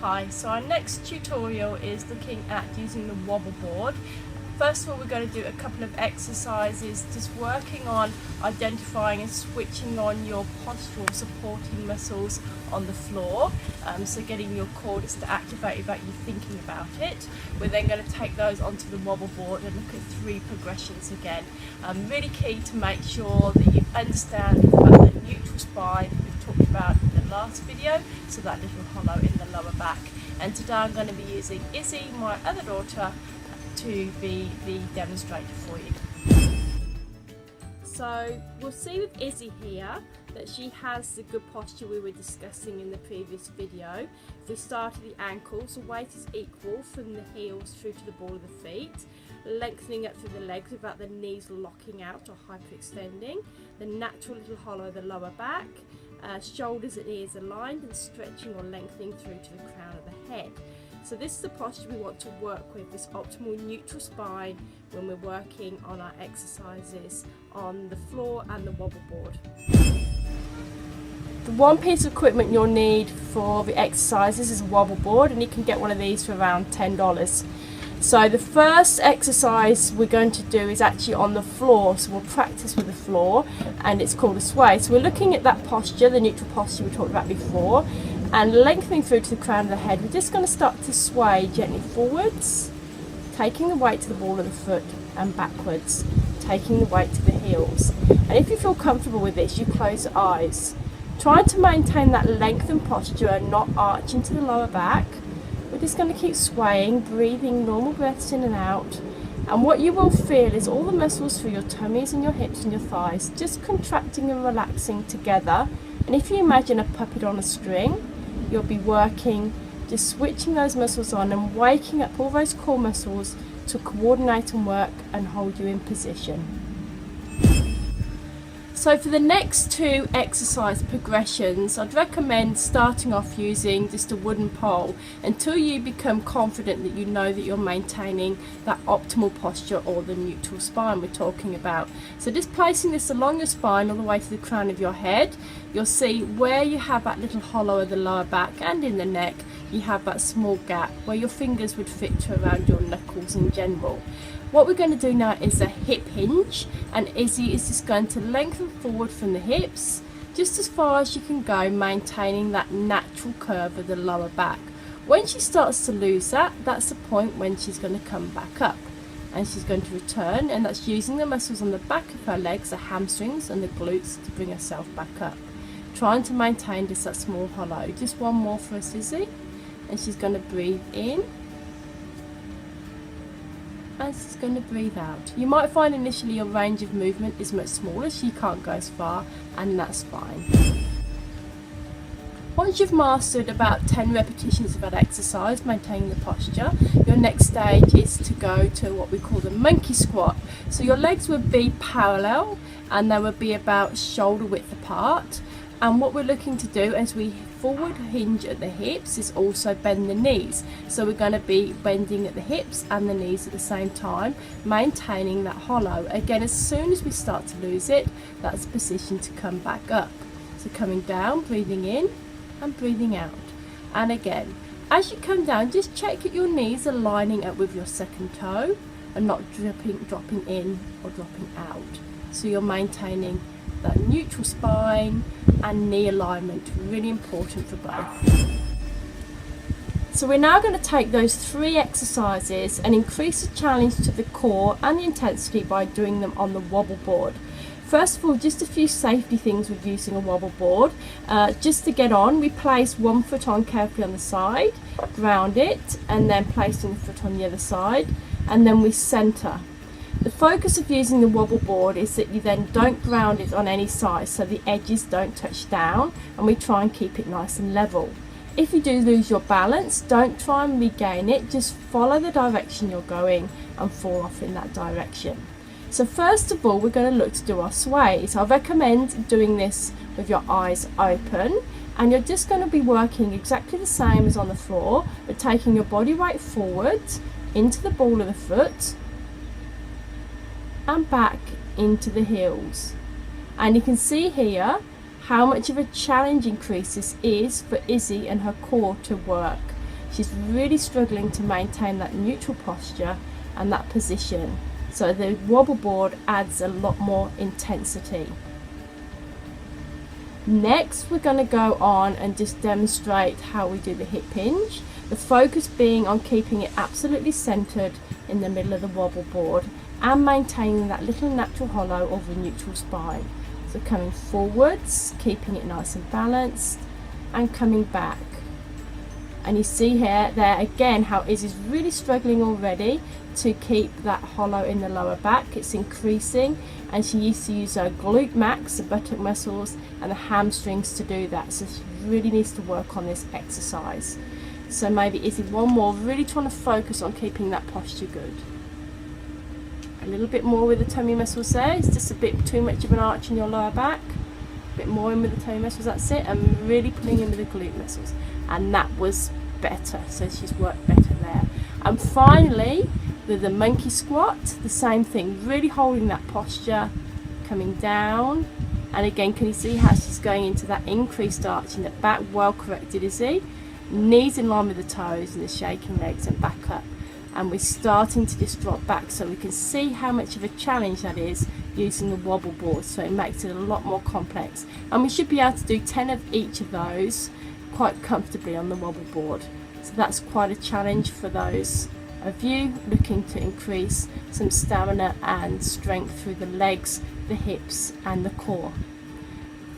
Hi, so our next tutorial is looking at using the wobble board. First of all, we're going to do a couple of exercises just working on identifying and switching on your postural supporting muscles on the floor. So getting your core just to activate without you thinking about it. We're then going to take those onto the wobble board and look at 3 progressions again. Really key to make sure that you understand about the neutral spine we've talked about in the last video, so that little hollow in the lower back. And today I'm going to be using Izzy, my other daughter, to be the demonstrator for you. So we'll see with Izzy here that she has the good posture we were discussing in the previous video. If we start at the ankles, the weight is equal from the heels through to the ball of the feet, lengthening up through the legs without the knees locking out or hyperextending, the natural little hollow of the lower back, shoulders and ears aligned and stretching or lengthening through to the crown of the head. So this is the posture we want to work with, this optimal neutral spine, when we're working on our exercises on the floor and the wobble board. The one piece of equipment you'll need for the exercises is a wobble board, and you can get one of these for around $10. So the first exercise we're going to do is actually on the floor, so we'll practice with the floor, and it's called a sway. So we're looking at that posture, the neutral posture we talked about before, and lengthening through to the crown of the head. We're just going to start to sway gently forwards, taking the weight to the ball of the foot, and backwards, taking the weight to the heels. And if you feel comfortable with this, you close your eyes. Trying to maintain that lengthened posture and not arch into the lower back. We're just going to keep swaying, breathing normal breaths in and out. And what you will feel is all the muscles through your tummies and your hips and your thighs just contracting and relaxing together. And if you imagine a puppet on a string, you'll be working, just switching those muscles on and waking up all those core muscles to coordinate and work and hold you in position. So for the next 2 exercise progressions, I'd recommend starting off using just a wooden pole until you become confident that you know that you're maintaining that optimal posture or the neutral spine we're talking about. So just placing this along your spine all the way to the crown of your head, you'll see where you have that little hollow of the lower back and in the neck, you have that small gap where your fingers would fit to around your knuckles in general. What we're going to do now is a hip hinge, and Izzy is just going to lengthen forward from the hips just as far as you can go, maintaining that natural curve of the lower back. When she starts to lose that, that's the point when she's going to come back up, and she's going to return, and that's using the muscles on the back of her legs, the hamstrings and the glutes, to bring herself back up, trying to maintain just that small hollow. Just one more for us, Izzy, and she's going to breathe in and she's going to breathe out. You might find initially your range of movement is much smaller, so you can't go as far, and that's fine. Once you've mastered about 10 repetitions of that exercise, maintaining the posture, your next stage is to go to what we call the monkey squat. So your legs would be parallel and they would be about shoulder width apart. And what we're looking to do as we forward hinge at the hips is also bend the knees. So we're going to be bending at the hips and the knees at the same time, maintaining that hollow. Again, as soon as we start to lose it, that's the position to come back up. So coming down, breathing in and breathing out. And again, as you come down, just check that your knees are lining up with your second toe and not dropping in or dropping out. So you're maintaining that neutral spine and knee alignment, really important for both. So we're now going to take those 3 exercises and increase the challenge to the core and the intensity by doing them on the wobble board. First of all, just a few safety things with using a wobble board. Just to get on, we place one foot on carefully on the side, ground it, and then placing the foot on the other side, and then we center. The focus of using the wobble board is that you then don't ground it on any side, so the edges don't touch down, and we try and keep it nice and level. If you do lose your balance, don't try and regain it, just follow the direction you're going and fall off in that direction. So first of all, we're going to look to do our sways. I recommend doing this with your eyes open, and you're just going to be working exactly the same as on the floor, but taking your body weight forward into the ball of the foot and back into the heels. And you can see here how much of a challenge increase this is for Izzy and her core to work. She's really struggling to maintain that neutral posture and that position. So the wobble board adds a lot more intensity. Next, we're going to go on and just demonstrate how we do the hip hinge. The focus being on keeping it absolutely centered in the middle of the wobble board and maintaining that little natural hollow of the neutral spine. So coming forwards, keeping it nice and balanced, and coming back. And you see here, there again, how Izzy's really struggling already to keep that hollow in the lower back. It's increasing, and she used to use her glute max, the buttock muscles, and the hamstrings to do that. So she really needs to work on this exercise. So maybe Izzy, one more, really trying to focus on keeping that posture good. A little bit more with the tummy muscles there. It's just a bit too much of an arch in your lower back. A bit more in with the tummy muscles, that's it. And really pulling in with the glute muscles. And that was better, so she's worked better there. And finally, with the monkey squat, the same thing, really holding that posture, coming down. And again, can you see how she's going into that increased arch in the back? Well corrected, Izzy. Knees in line with the toes and the shaking legs, and back up. And we're starting to just drop back, so we can see how much of a challenge that is using the wobble board. So it makes it a lot more complex, and we should be able to do 10 of each of those quite comfortably on the wobble board. So that's quite a challenge for those of you looking to increase some stamina and strength through the legs, the hips and the core.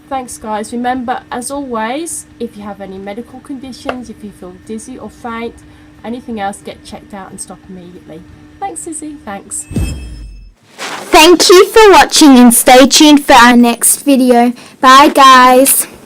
Thanks guys. Remember, as always, if you have any medical conditions, if you feel dizzy or faint, anything else, get checked out and stop immediately. Thanks Izzy, thanks. Thank you for watching, and stay tuned for our next video. Bye guys.